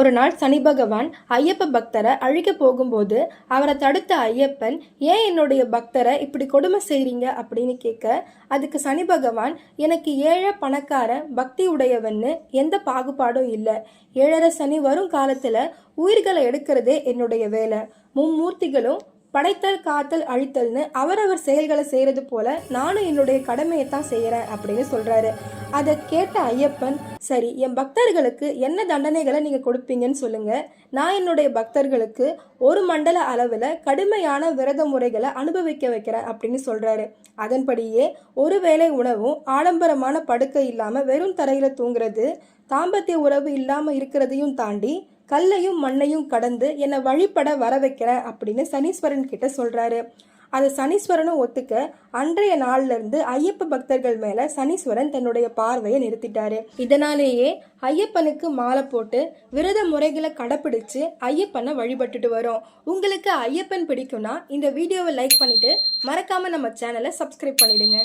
ஒரு நாள் சனி பகவான் ஐயப்ப பக்தரை அழிக்க போகும்போது அவரை தடுத்த ஐயப்பன், ஏன் என்னுடைய பக்தரை இப்படி கொடுமை செய்றீங்க அப்படின்னு கேட்க, அதுக்கு சனி பகவான், எனக்கு ஏழை பணக்கார பக்தி உடையவன்னு எந்த பாகுபாடும் இல்லை. 7.5 சனி வரும் காலத்துல உயிர்களை எடுக்கிறதே என்னுடைய வேலை. மும்மூர்த்திகளும் படைத்தல் காத்தல் அழித்தல்னு அவரவர் செயல்களை செய்யறது போல நானும் என்னுடைய கடமையை தான் செய்யறேன் அப்படின்னு சொல்றாரு. அதை கேட்ட ஐயப்பன், சரி, என் பக்தர்களுக்கு என்ன தண்டனைகளை நீங்க கொடுப்பீங்கன்னு சொல்லுங்க, நான் என்னுடைய பக்தர்களுக்கு ஒரு மண்டல அளவுல கடுமையான விரத முறைகளை அனுபவிக்க வைக்கிறேன் அப்படின்னு சொல்றாரு. அதன்படியே ஒருவேளை உணவும் ஆடம்பரமான படுக்கை இல்லாம வெறும் தரையில தூங்குறது, தாம்பத்திய உறவு இல்லாம இருக்கிறதையும் தாண்டி கல்லையும் மண்ணையும் கடந்து என்னை வழிபட வர வைக்கிறேன் அப்படின்னு சனீஸ்வரன் கிட்ட சொல்றாரு. அது சனீஸ்வரனும் ஒத்துக்க அன்றைய நாள்ல இருந்து ஐயப்ப பக்தர்கள் மேல சனீஸ்வரன் தன்னுடைய பார்வையை நிறுத்திட்டாரு. இதனாலேயே ஐயப்பனுக்கு மாலை போட்டு விரத முறைகளை கடைப்பிடிச்சு ஐயப்பனை வழிபட்டுட்டு வரோம். உங்களுக்கு ஐயப்பன் பிடிக்கும்னா இந்த வீடியோவை லைக் பண்ணிட்டு மறக்காம நம்ம சேனலை சப்ஸ்கிரைப் பண்ணிடுங்க.